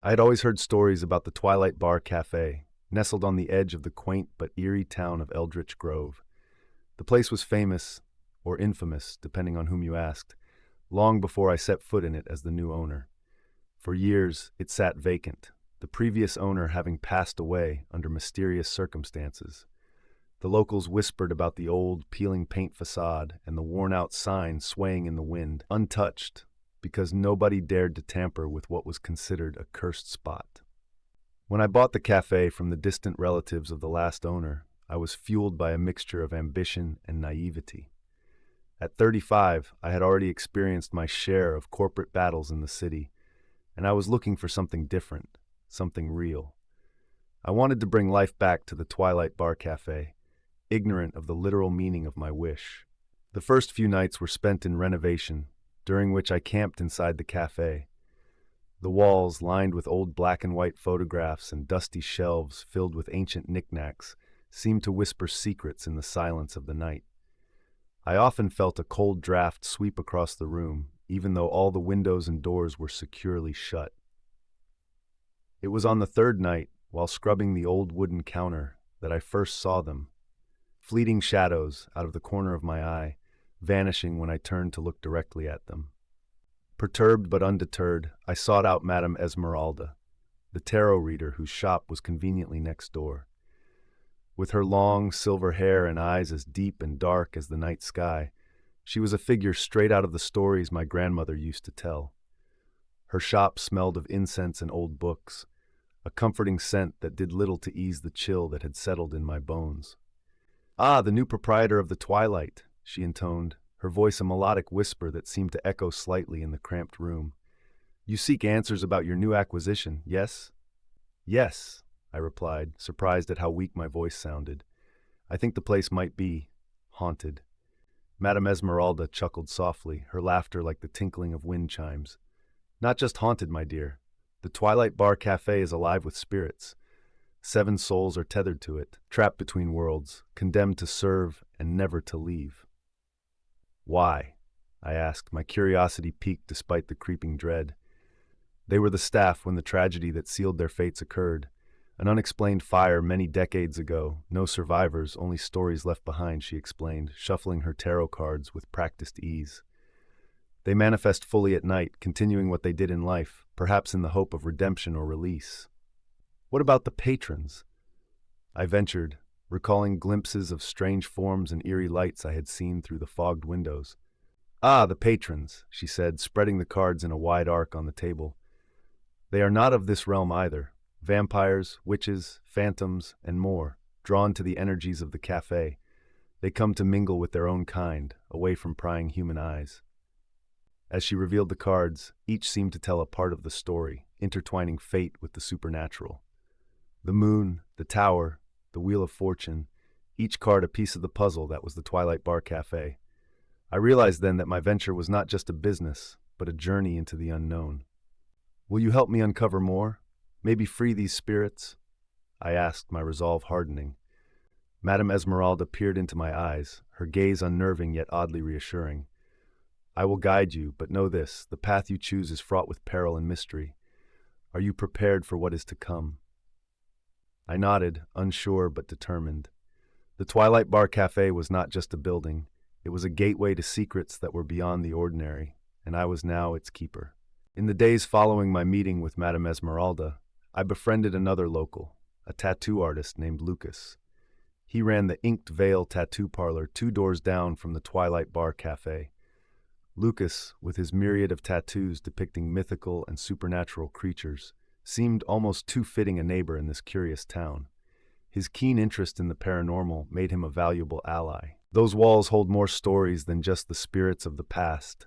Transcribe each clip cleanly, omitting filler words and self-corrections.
I had always heard stories about the Twilight Bar Cafe, nestled on the edge of the quaint but eerie town of Eldritch Grove. The place was famous, or infamous, depending on whom you asked, long before I set foot in it as the new owner. For years, it sat vacant, the previous owner having passed away under mysterious circumstances. The locals whispered about the old, peeling paint facade and the worn-out sign swaying in the wind, untouched, because nobody dared to tamper with what was considered a cursed spot. When I bought the cafe from the distant relatives of the last owner, I was fueled by a mixture of ambition and naivety. At 35, I had already experienced my share of corporate battles in the city, and I was looking for something different, something real. I wanted to bring life back to the Twilight Bar Cafe, ignorant of the literal meaning of my wish. The first few nights were spent in renovation, during which I camped inside the cafe. The walls, lined with old black and white photographs and dusty shelves filled with ancient knickknacks, seemed to whisper secrets in the silence of the night. I often felt a cold draft sweep across the room, even though all the windows and doors were securely shut. It was on the third night, while scrubbing the old wooden counter, that I first saw them. Fleeting shadows out of the corner of my eye, vanishing when I turned to look directly at them. Perturbed but undeterred, I sought out Madam Esmeralda, the tarot reader whose shop was conveniently next door. With her long, silver hair and eyes as deep and dark as the night sky, she was a figure straight out of the stories my grandmother used to tell. Her shop smelled of incense and old books, a comforting scent that did little to ease the chill that had settled in my bones. "Ah, the new proprietor of the Twilight," she intoned, her voice a melodic whisper that seemed to echo slightly in the cramped room. "You seek answers about your new acquisition, yes?" "Yes," I replied, surprised at how weak my voice sounded. "I think the place might be haunted." Madam Esmeralda chuckled softly, her laughter like the tinkling of wind chimes. "Not just haunted, my dear. The Twilight Bar Cafe is alive with spirits. 7 souls are tethered to it, trapped between worlds, condemned to serve and never to leave." "Why?" I asked, my curiosity piqued despite the creeping dread. "They were the staff when the tragedy that sealed their fates occurred. An unexplained fire many decades ago, no survivors, only stories left behind," she explained, shuffling her tarot cards with practiced ease. "They manifest fully at night, continuing what they did in life, perhaps in the hope of redemption or release." "What about the patrons?" I ventured, recalling glimpses of strange forms and eerie lights I had seen through the fogged windows. "Ah, the patrons," she said, spreading the cards in a wide arc on the table. "They are not of this realm either. Vampires, witches, phantoms, and more, drawn to the energies of the cafe. They come to mingle with their own kind, away from prying human eyes." As she revealed the cards, each seemed to tell a part of the story, intertwining fate with the supernatural. The moon, the tower, the wheel of fortune, each card a piece of the puzzle that was the Twilight Bar Cafe. I realized then that my venture was not just a business, but a journey into the unknown. "Will you help me uncover more? Maybe free these spirits?" I asked, my resolve hardening. Madam Esmeralda peered into my eyes, her gaze unnerving yet oddly reassuring. "I will guide you, but know this, the path you choose is fraught with peril and mystery. Are you prepared for what is to come?" I nodded, unsure but determined. The Twilight Bar Cafe was not just a building. It was a gateway to secrets that were beyond the ordinary, and I was now its keeper. In the days following my meeting with Madam Esmeralda, I befriended another local, a tattoo artist named Lucas. He ran the Inked Veil tattoo parlor 2 doors down from the Twilight Bar Cafe. Lucas, with his myriad of tattoos depicting mythical and supernatural creatures, seemed almost too fitting a neighbor in this curious town. His keen interest in the paranormal made him a valuable ally. "Those walls hold more stories than just the spirits of the past,"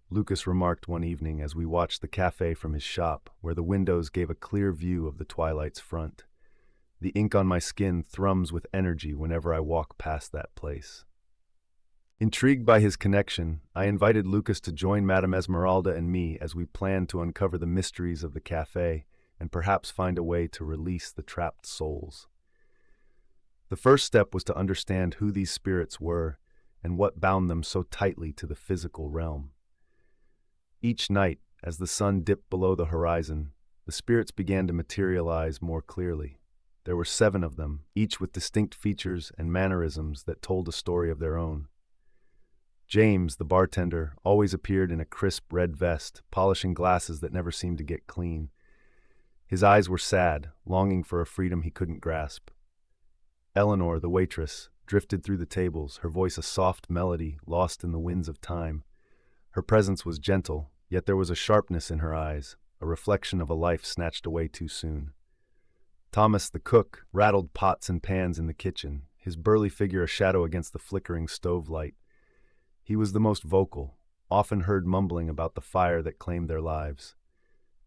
Lucas remarked one evening as we watched the cafe from his shop, where the windows gave a clear view of the Twilight's front. The ink on my skin thrums with energy whenever I walk past that place. Intrigued by his connection, I invited Lucas to join Madam Esmeralda and me as we planned to uncover the mysteries of the cafe and perhaps find a way to release the trapped souls. The first step was to understand who these spirits were and what bound them so tightly to the physical realm. Each night, as the sun dipped below the horizon, the spirits began to materialize more clearly. There were 7 of them, each with distinct features and mannerisms that told a story of their own. James, the bartender, always appeared in a crisp red vest, polishing glasses that never seemed to get clean. His eyes were sad, longing for a freedom he couldn't grasp. Eleanor, the waitress, drifted through the tables, her voice a soft melody lost in the winds of time. Her presence was gentle, yet there was a sharpness in her eyes, a reflection of a life snatched away too soon. Thomas, the cook, rattled pots and pans in the kitchen, his burly figure a shadow against the flickering stove light. He was the most vocal, often heard mumbling about the fire that claimed their lives.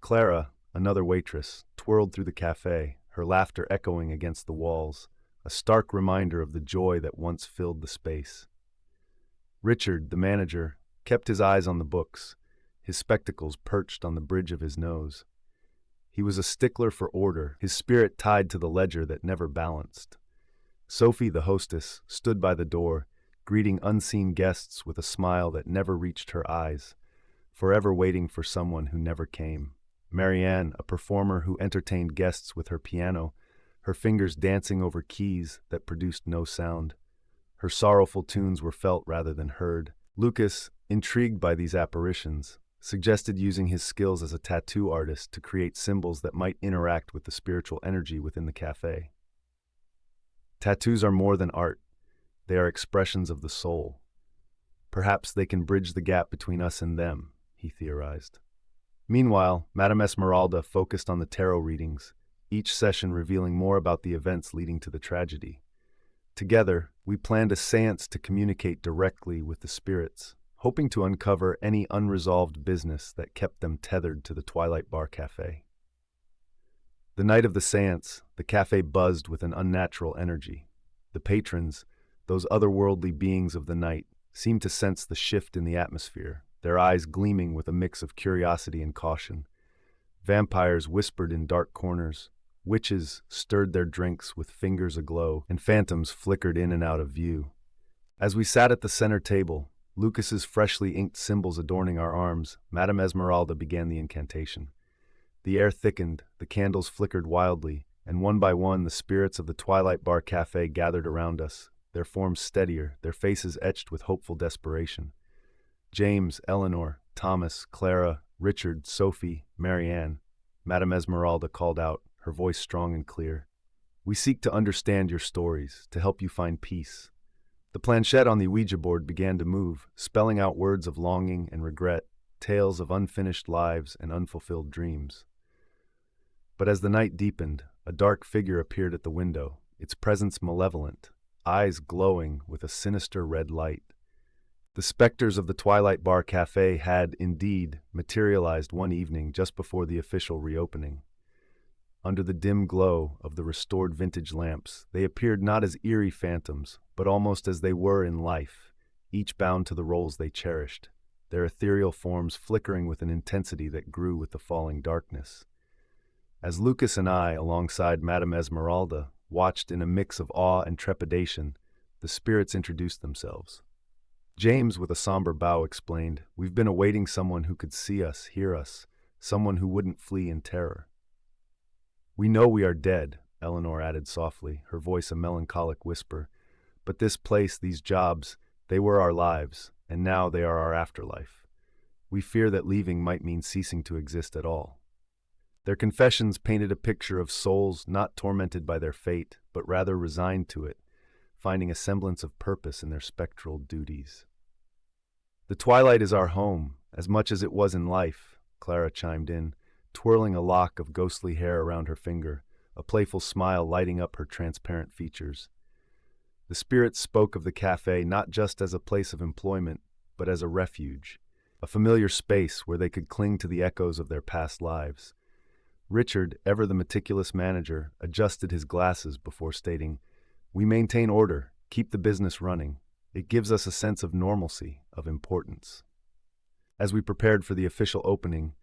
Clara, another waitress, twirled through the cafe, her laughter echoing against the walls, a stark reminder of the joy that once filled the space. Richard, the manager, kept his eyes on the books, his spectacles perched on the bridge of his nose. He was a stickler for order, his spirit tied to the ledger that never balanced. Sophie, the hostess, stood by the door, greeting unseen guests with a smile that never reached her eyes, forever waiting for someone who never came. Marianne, a performer who entertained guests with her piano, her fingers dancing over keys that produced no sound. Her sorrowful tunes were felt rather than heard. Lucas, intrigued by these apparitions, suggested using his skills as a tattoo artist to create symbols that might interact with the spiritual energy within the cafe. Tattoos are more than art. They are expressions of the soul. Perhaps they can bridge the gap between us and them, he theorized. Meanwhile, Madam Esmeralda focused on the tarot readings, each session revealing more about the events leading to the tragedy. Together, we planned a séance to communicate directly with the spirits, hoping to uncover any unresolved business that kept them tethered to the Twilight Bar Cafe. The night of the séance, the cafe buzzed with an unnatural energy. The patrons, those otherworldly beings of the night, seemed to sense the shift in the atmosphere, their eyes gleaming with a mix of curiosity and caution. Vampires whispered in dark corners, witches stirred their drinks with fingers aglow, and phantoms flickered in and out of view. As we sat at the center table, Lucas's freshly inked symbols adorning our arms, Madam Esmeralda began the incantation. The air thickened, the candles flickered wildly, and one by one the spirits of the Twilight Bar Cafe gathered around us, their forms steadier, their faces etched with hopeful desperation. James, Eleanor, Thomas, Clara, Richard, Sophie, Marianne, Madam Esmeralda called out, her voice strong and clear. We seek to understand your stories, to help you find peace. The planchette on the Ouija board began to move, spelling out words of longing and regret, tales of unfinished lives and unfulfilled dreams. But as the night deepened, a dark figure appeared at the window, its presence malevolent, eyes glowing with a sinister red light. The specters of the Twilight Bar Cafe had, indeed, materialized one evening just before the official reopening. Under the dim glow of the restored vintage lamps, they appeared not as eerie phantoms, but almost as they were in life, each bound to the roles they cherished, their ethereal forms flickering with an intensity that grew with the falling darkness. As Lucas and I, alongside Madam Esmeralda, watched in a mix of awe and trepidation, the spirits introduced themselves. James, with a somber bow, explained, "We've been awaiting someone who could see us, hear us, someone who wouldn't flee in terror." "We know we are dead," Eleanor added softly, her voice a melancholic whisper. "But this place, these jobs, they were our lives, and now they are our afterlife. We fear that leaving might mean ceasing to exist at all." Their confessions painted a picture of souls not tormented by their fate, but rather resigned to it, finding a semblance of purpose in their spectral duties. "The twilight is our home, as much as it was in life," Clara chimed in, twirling a lock of ghostly hair around her finger, a playful smile lighting up her transparent features. The spirits spoke of the cafe not just as a place of employment, but as a refuge, a familiar space where they could cling to the echoes of their past lives. Richard, ever the meticulous manager, adjusted his glasses before stating, "We maintain order, keep the business running. It gives us a sense of normalcy, of importance." As we prepared for the official opening,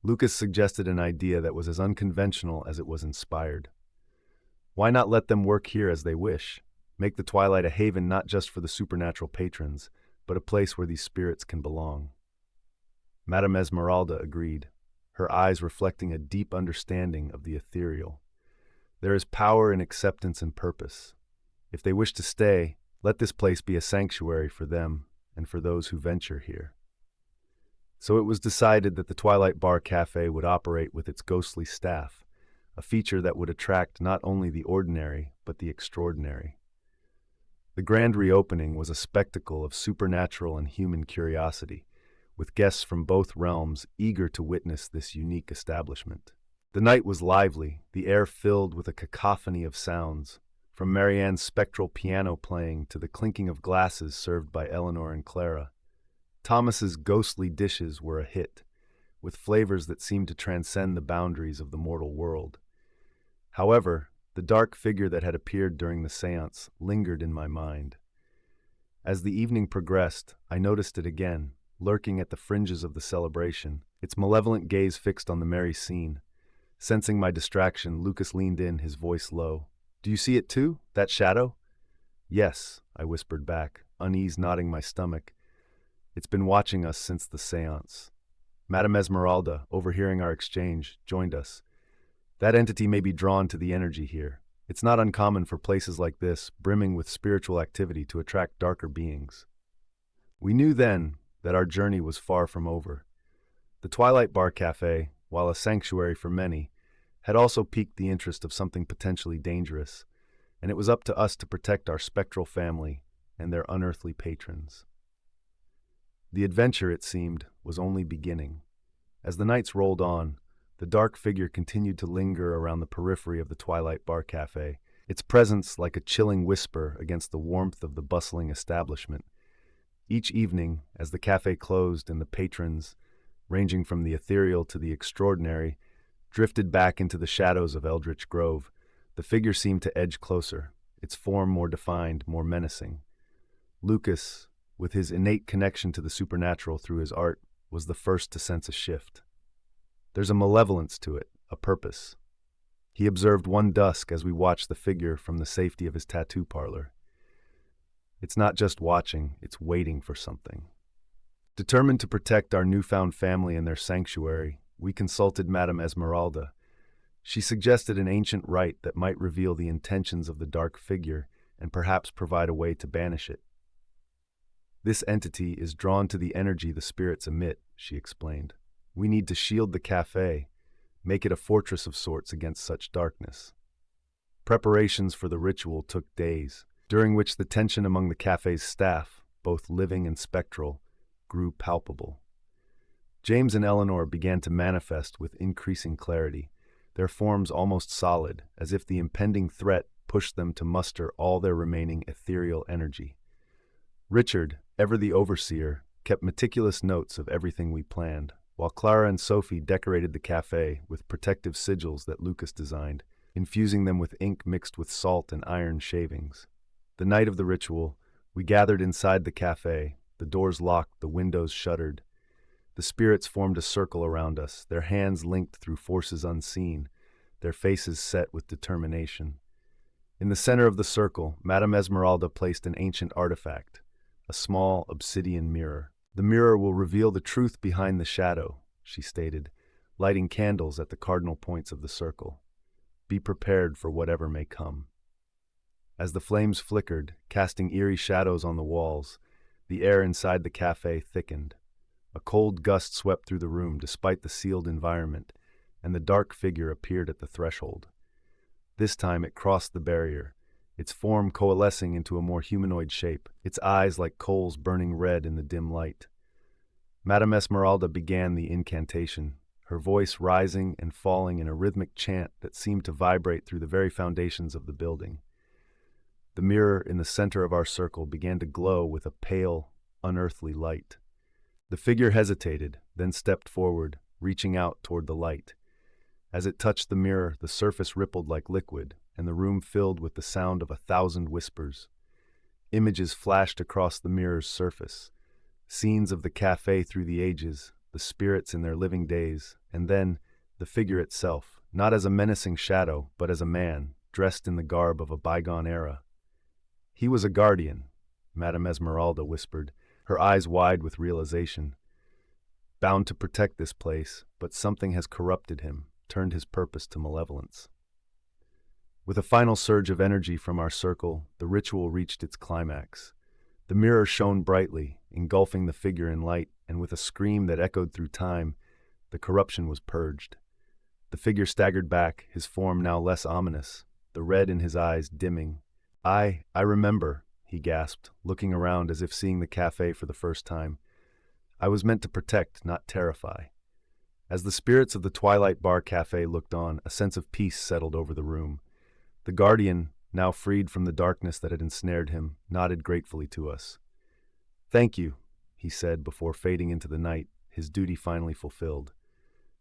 Lucas suggested an idea that was as unconventional as it was inspired. Why not let them work here as they wish? Make the Twilight a haven not just for the supernatural patrons, but a place where these spirits can belong. Madam Esmeralda agreed. her eyes reflecting a deep understanding of the ethereal. There is power in acceptance and purpose. If they wish to stay, let this place be a sanctuary for them and for those who venture here. So it was decided that the Twilight Bar Cafe would operate with its ghostly staff, a feature that would attract not only the ordinary, but the extraordinary. The grand reopening was a spectacle of supernatural and human curiosity, with guests from both realms eager to witness this unique establishment. The night was lively, the air filled with a cacophony of sounds, from Marianne's spectral piano playing to the clinking of glasses served by Eleanor and Clara. Thomas's ghostly dishes were a hit, with flavors that seemed to transcend the boundaries of the mortal world. However, the dark figure that had appeared during the séance lingered in my mind. As the evening progressed, I noticed it again, lurking at the fringes of the celebration, its malevolent gaze fixed on the merry scene. Sensing my distraction, Lucas leaned in, his voice low. "Do you see it too, that shadow?" "Yes," I whispered back, unease knotting my stomach. "It's been watching us since the séance." Madam Esmeralda, overhearing our exchange, joined us. "That entity may be drawn to the energy here. It's not uncommon for places like this, brimming with spiritual activity, to attract darker beings." We knew then that our journey was far from over. The Twilight Bar Cafe, while a sanctuary for many, had also piqued the interest of something potentially dangerous, and it was up to us to protect our spectral family and their unearthly patrons. The adventure, it seemed, was only beginning. As the nights rolled on, the dark figure continued to linger around the periphery of the Twilight Bar Cafe, its presence like a chilling whisper against the warmth of the bustling establishment. Each evening, as the cafe closed and the patrons, ranging from the ethereal to the extraordinary, drifted back into the shadows of Eldritch Grove, the figure seemed to edge closer, its form more defined, more menacing. Lucas, with his innate connection to the supernatural through his art, was the first to sense a shift. "There's a malevolence to it, a purpose." He observed one dusk as we watched the figure from the safety of his tattoo parlor. "It's not just watching, it's waiting for something." Determined to protect our newfound family and their sanctuary, we consulted Madam Esmeralda. She suggested an ancient rite that might reveal the intentions of the dark figure and perhaps provide a way to banish it. "This entity is drawn to the energy the spirits emit," she explained. "We need to shield the cafe, make it a fortress of sorts against such darkness." Preparations for the ritual took days, during which the tension among the cafe's staff, both living and spectral, grew palpable. James and Eleanor began to manifest with increasing clarity, their forms almost solid, as if the impending threat pushed them to muster all their remaining ethereal energy. Richard, ever the overseer, kept meticulous notes of everything we planned, while Clara and Sophie decorated the cafe with protective sigils that Lucas designed, infusing them with ink mixed with salt and iron shavings. The night of the ritual, we gathered inside the cafe, the doors locked, the windows shuttered. The spirits formed a circle around us, their hands linked through forces unseen, their faces set with determination. In the center of the circle, Madam Esmeralda placed an ancient artifact, a small obsidian mirror. "The mirror will reveal the truth behind the shadow," she stated, lighting candles at the cardinal points of the circle. "Be prepared for whatever may come." As the flames flickered, casting eerie shadows on the walls, the air inside the cafe thickened. A cold gust swept through the room despite the sealed environment, and the dark figure appeared at the threshold. This time it crossed the barrier, its form coalescing into a more humanoid shape, its eyes like coals burning red in the dim light. Madam Esmeralda began the incantation, her voice rising and falling in a rhythmic chant that seemed to vibrate through the very foundations of the building. The mirror in the center of our circle began to glow with a pale, unearthly light. The figure hesitated, then stepped forward, reaching out toward the light. As it touched the mirror, the surface rippled like liquid, and the room filled with the sound of 1,000 whispers. Images flashed across the mirror's surface, scenes of the cafe through the ages, the spirits in their living days, and then the figure itself, not as a menacing shadow, but as a man, dressed in the garb of a bygone era. "He was a guardian," Madam Esmeralda whispered, her eyes wide with realization. bound to protect this place, but something has corrupted him, turned his purpose to malevolence. With a final surge of energy from our circle, the ritual reached its climax. The mirror shone brightly, engulfing the figure in light, and with a scream that echoed through time, the corruption was purged. The figure staggered back, his form now less ominous, the red in his eyes dimming. I remember," he gasped, looking around as if seeing the cafe for the first time. "I was meant to protect, not terrify." As the spirits of the Twilight Bar Cafe looked on, a sense of peace settled over the room. The guardian, now freed from the darkness that had ensnared him, nodded gratefully to us. "Thank you," he said before fading into the night, his duty finally fulfilled.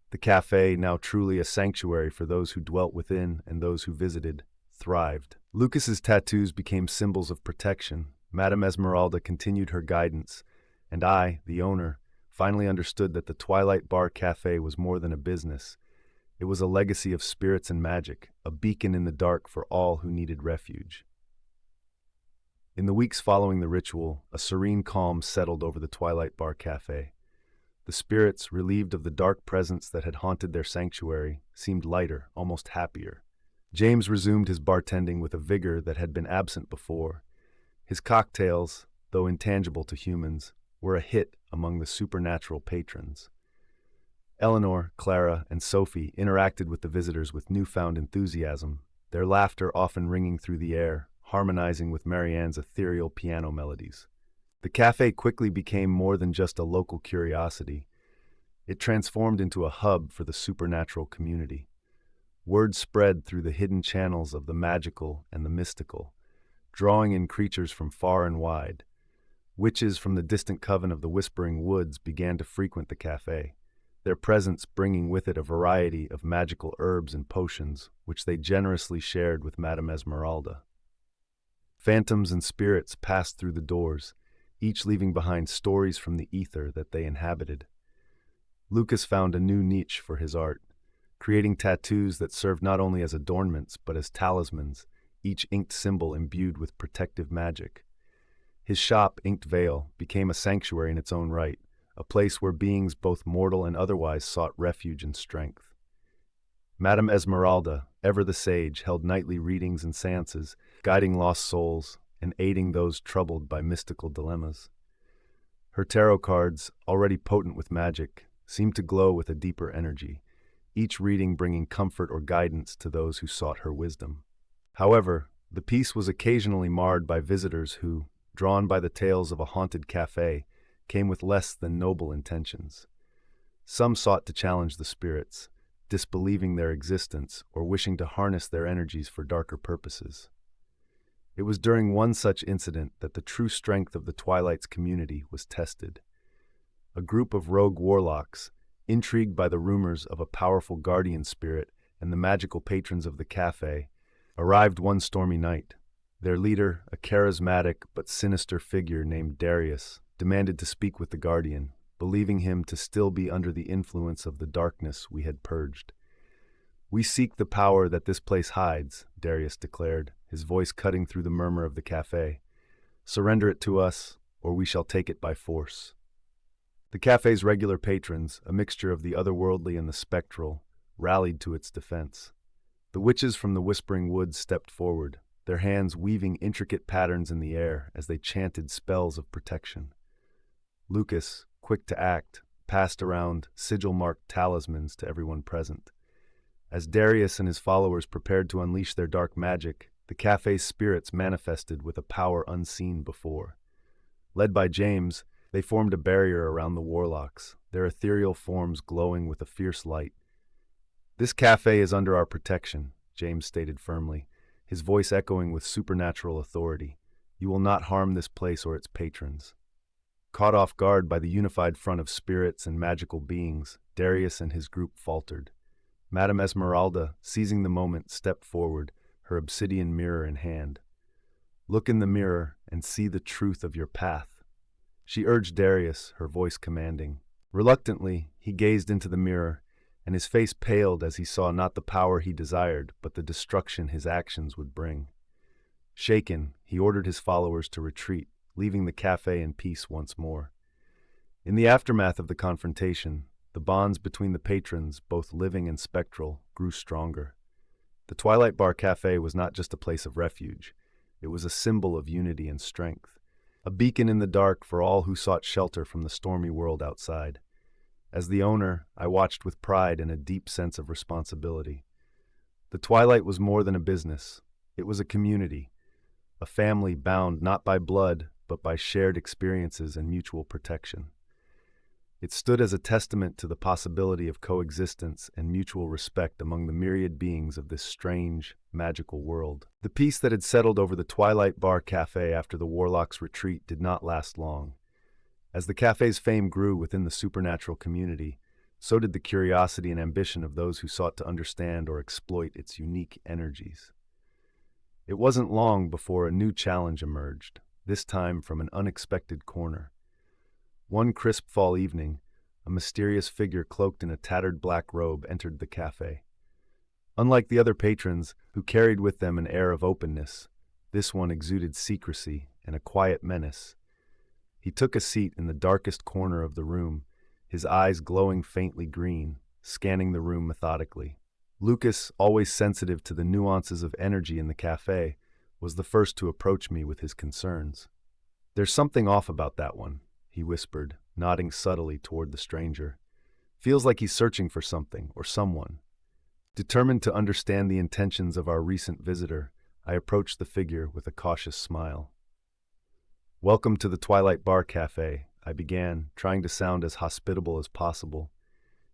The cafe, now truly a sanctuary for those who dwelt within and those who visited, thrived. Lucas's tattoos became symbols of protection. Madam Esmeralda continued her guidance, and I, the owner, finally understood that the Twilight Bar Cafe was more than a business. It was a legacy of spirits and magic, a beacon in the dark for all who needed refuge. In the weeks following the ritual, a serene calm settled over the Twilight Bar Cafe. The spirits, relieved of the dark presence that had haunted their sanctuary, seemed lighter, almost happier. James resumed his bartending with a vigor that had been absent before. His cocktails, though intangible to humans, were a hit among the supernatural patrons. Eleanor, Clara, and Sophie interacted with the visitors with newfound enthusiasm, their laughter often ringing through the air, harmonizing with Marianne's ethereal piano melodies. The cafe quickly became more than just a local curiosity. It transformed into a hub for the supernatural community. Word spread through the hidden channels of the magical and the mystical, drawing in creatures from far and wide. Witches from the distant coven of the Whispering Woods began to frequent the cafe, their presence bringing with it a variety of magical herbs and potions, which they generously shared with Madam Esmeralda. Phantoms and spirits passed through the doors, each leaving behind stories from the ether that they inhabited. Lucas found a new niche for his art, creating tattoos that served not only as adornments but as talismans, each inked symbol imbued with protective magic. His shop, Inked Veil, became a sanctuary in its own right, a place where beings both mortal and otherwise sought refuge and strength. Madam Esmeralda, ever the sage, held nightly readings and seances, guiding lost souls and aiding those troubled by mystical dilemmas. Her tarot cards, already potent with magic, seemed to glow with a deeper energy, each reading bringing comfort or guidance to those who sought her wisdom. However, the peace was occasionally marred by visitors who, drawn by the tales of a haunted cafe, came with less than noble intentions. Some sought to challenge the spirits, disbelieving their existence or wishing to harness their energies for darker purposes. It was during one such incident that the true strength of the Twilight's community was tested. A group of rogue warlocks, intrigued by the rumors of a powerful guardian spirit and the magical patrons of the cafe, arrived one stormy night. Their leader, a charismatic but sinister figure named Darius, demanded to speak with the guardian, believing him to still be under the influence of the darkness we had purged. "We seek the power that this place hides," Darius declared, his voice cutting through the murmur of the cafe. "Surrender it to us, or we shall take it by force." The cafe's regular patrons, a mixture of the otherworldly and the spectral, rallied to its defense. The witches from the Whispering Woods stepped forward, their hands weaving intricate patterns in the air as they chanted spells of protection. Lucas, quick to act, passed around sigil-marked talismans to everyone present. As Darius and his followers prepared to unleash their dark magic, the cafe's spirits manifested with a power unseen before. Led by James, they formed a barrier around the warlocks, their ethereal forms glowing with a fierce light. "This cafe is under our protection," James stated firmly, his voice echoing with supernatural authority. "You will not harm this place or its patrons." Caught off guard by the unified front of spirits and magical beings, Darius and his group faltered. Madam Esmeralda, seizing the moment, stepped forward, her obsidian mirror in hand. "Look in the mirror and see the truth of your path," she urged Darius, her voice commanding. Reluctantly, he gazed into the mirror, and his face paled as he saw not the power he desired, but the destruction his actions would bring. Shaken, he ordered his followers to retreat, leaving the cafe in peace once more. In the aftermath of the confrontation, the bonds between the patrons, both living and spectral, grew stronger. The Twilight Bar Cafe was not just a place of refuge, it was a symbol of unity and strength, a beacon in the dark for all who sought shelter from the stormy world outside. As the owner, I watched with pride and a deep sense of responsibility. The Twilight was more than a business, it was a community, a family bound not by blood, but by shared experiences and mutual protection. It stood as a testament to the possibility of coexistence and mutual respect among the myriad beings of this strange, magical world. The peace that had settled over the Twilight Bar Cafe after the Warlock's retreat did not last long. As the cafe's fame grew within the supernatural community, so did the curiosity and ambition of those who sought to understand or exploit its unique energies. It wasn't long before a new challenge emerged, this time from an unexpected corner. One crisp fall evening, a mysterious figure cloaked in a tattered black robe entered the cafe. Unlike the other patrons, who carried with them an air of openness, this one exuded secrecy and a quiet menace. He took a seat in the darkest corner of the room, his eyes glowing faintly green, scanning the room methodically. Lucas, always sensitive to the nuances of energy in the cafe, was the first to approach me with his concerns. "There's something off about that one," he whispered, nodding subtly toward the stranger. "Feels like he's searching for something or someone." Determined to understand the intentions of our recent visitor, I approached the figure with a cautious smile. "Welcome to the Twilight Bar Cafe," I began, trying to sound as hospitable as possible.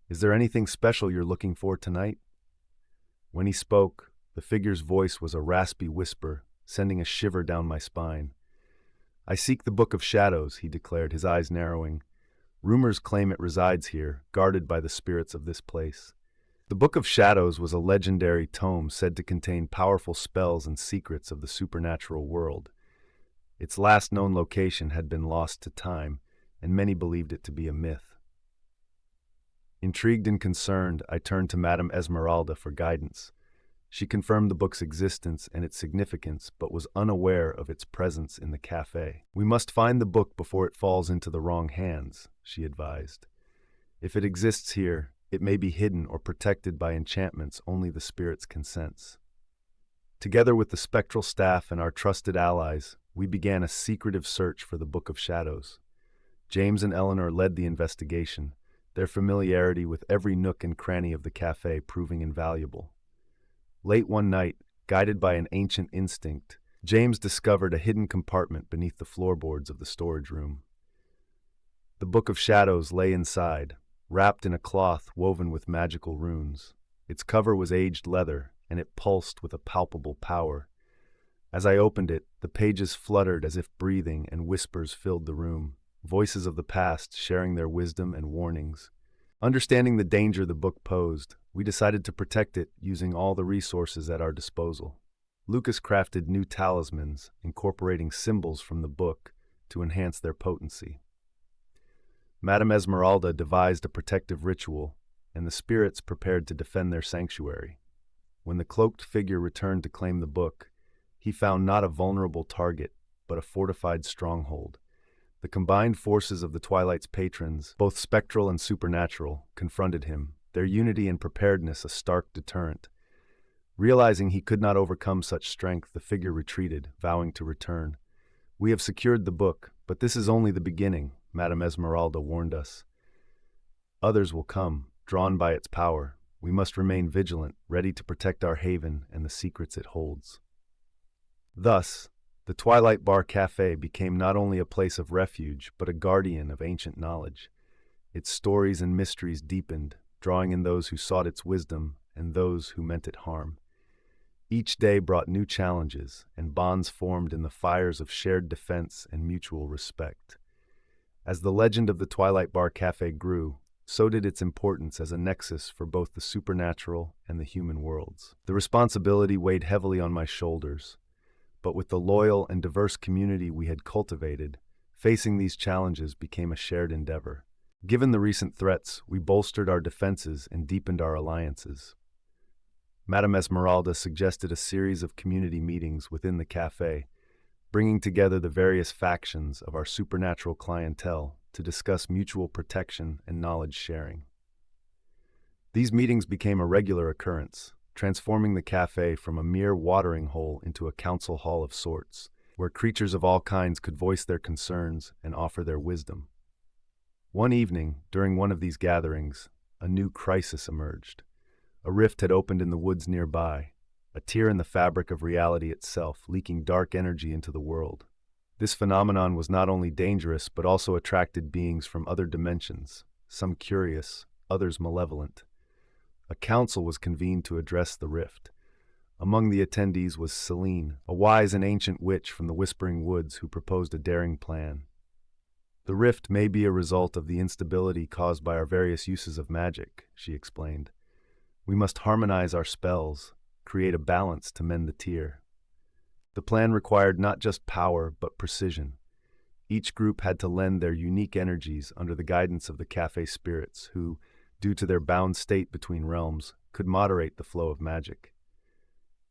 "Is there anything special you're looking for tonight?" When he spoke, the figure's voice was a raspy whisper, sending a shiver down my spine. "I seek the Book of Shadows," he declared, his eyes narrowing. "Rumors claim it resides here, guarded by the spirits of this place." The Book of Shadows was a legendary tome said to contain powerful spells and secrets of the supernatural world. Its last known location had been lost to time, and many believed it to be a myth. Intrigued and concerned, I turned to Madam Esmeralda for guidance. She confirmed the book's existence and its significance, but was unaware of its presence in the cafe. "We must find the book before it falls into the wrong hands," she advised. "If it exists here, it may be hidden or protected by enchantments only the spirits can sense." Together with the spectral staff and our trusted allies, we began a secretive search for the Book of Shadows. James and Eleanor led the investigation, their familiarity with every nook and cranny of the cafe proving invaluable. Late one night, guided by an ancient instinct, James discovered a hidden compartment beneath the floorboards of the storage room. The Book of Shadows lay inside, wrapped in a cloth woven with magical runes. Its cover was aged leather, and it pulsed with a palpable power. As I opened it, the pages fluttered as if breathing, and whispers filled the room, voices of the past sharing their wisdom and warnings. Understanding the danger the book posed, we decided to protect it using all the resources at our disposal. Lucas crafted new talismans, incorporating symbols from the book to enhance their potency. Madam Esmeralda devised a protective ritual, and the spirits prepared to defend their sanctuary. When the cloaked figure returned to claim the book, he found not a vulnerable target, but a fortified stronghold. The combined forces of the Twilight's patrons, both spectral and supernatural, confronted him, their unity and preparedness a stark deterrent. Realizing he could not overcome such strength, the figure retreated, vowing to return. "We have secured the book, but this is only the beginning," Madam Esmeralda warned us. "Others will come, drawn by its power. We must remain vigilant, ready to protect our haven and the secrets it holds." Thus, the Twilight Bar Cafe became not only a place of refuge, but a guardian of ancient knowledge. Its stories and mysteries deepened, drawing in those who sought its wisdom and those who meant it harm. Each day brought new challenges, and bonds formed in the fires of shared defense and mutual respect. As the legend of the Twilight Bar Cafe grew, so did its importance as a nexus for both the supernatural and the human worlds. The responsibility weighed heavily on my shoulders, but with the loyal and diverse community we had cultivated, facing these challenges became a shared endeavor. Given the recent threats, we bolstered our defenses and deepened our alliances. Madam Esmeralda suggested a series of community meetings within the cafe, bringing together the various factions of our supernatural clientele to discuss mutual protection and knowledge sharing. These meetings became a regular occurrence, transforming the cafe from a mere watering hole into a council hall of sorts, where creatures of all kinds could voice their concerns and offer their wisdom. One evening, during one of these gatherings, a new crisis emerged. A rift had opened in the woods nearby, a tear in the fabric of reality itself, leaking dark energy into the world. This phenomenon was not only dangerous, but also attracted beings from other dimensions, some curious, others malevolent. A council was convened to address the rift. Among the attendees was Celine, a wise and ancient witch from the Whispering Woods who proposed a daring plan. The rift may be a result of the instability caused by our various uses of magic, she explained. We must harmonize our spells, create a balance to mend the tear. The plan required not just power, but precision. Each group had to lend their unique energies under the guidance of the cafe spirits who, due to their bound state between realms, could moderate the flow of magic.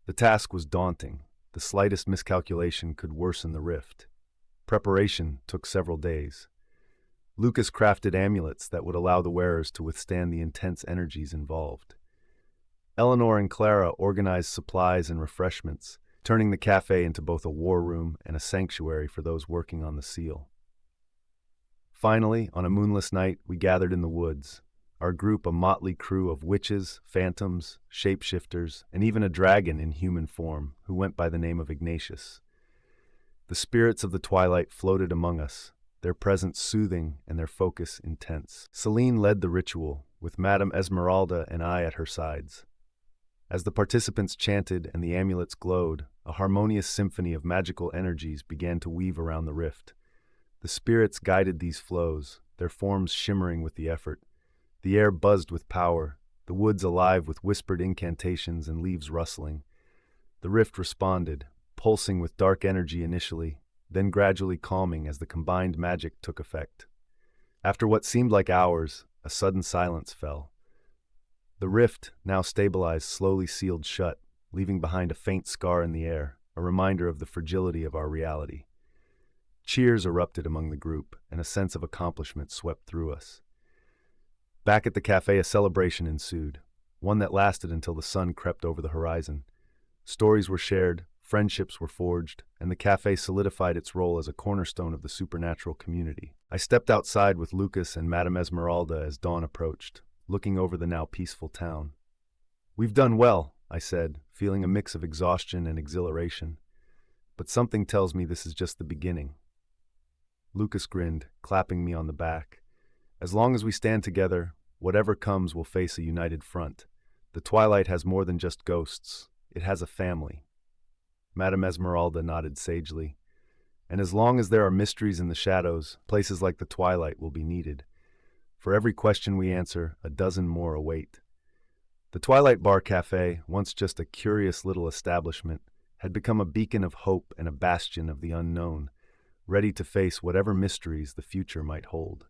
The task was daunting. The slightest miscalculation could worsen the rift. Preparation took several days. Lucas crafted amulets that would allow the wearers to withstand the intense energies involved. Eleanor and Clara organized supplies and refreshments, turning the cafe into both a war room and a sanctuary for those working on the seal. Finally, on a moonless night, we gathered in the woods, our group a motley crew of witches, phantoms, shapeshifters, and even a dragon in human form who went by the name of Ignatius. The spirits of the twilight floated among us, their presence soothing and their focus intense. Celine led the ritual, with Madam Esmeralda and I at her sides. As the participants chanted and the amulets glowed, a harmonious symphony of magical energies began to weave around the rift. The spirits guided these flows, their forms shimmering with the effort. The air buzzed with power, the woods alive with whispered incantations and leaves rustling. The rift responded, pulsing with dark energy initially, then gradually calming as the combined magic took effect. After what seemed like hours, a sudden silence fell. The rift, now stabilized, slowly sealed shut, leaving behind a faint scar in the air, a reminder of the fragility of our reality. Cheers erupted among the group, and a sense of accomplishment swept through us. Back at the cafe, a celebration ensued, one that lasted until the sun crept over the horizon. Stories were shared, friendships were forged, and the cafe solidified its role as a cornerstone of the supernatural community. I stepped outside with Lucas and Madam Esmeralda as dawn approached, looking over the now peaceful town. "We've done well," I said, feeling a mix of exhaustion and exhilaration. "But something tells me this is just the beginning." Lucas grinned, clapping me on the back. "As long as we stand together, whatever comes will face a united front. The Twilight has more than just ghosts. It has a family." Madam Esmeralda nodded sagely. "And as long as there are mysteries in the shadows, places like the Twilight will be needed. For every question we answer, a dozen more await." The Twilight Bar Cafe, once just a curious little establishment, had become a beacon of hope and a bastion of the unknown, ready to face whatever mysteries the future might hold.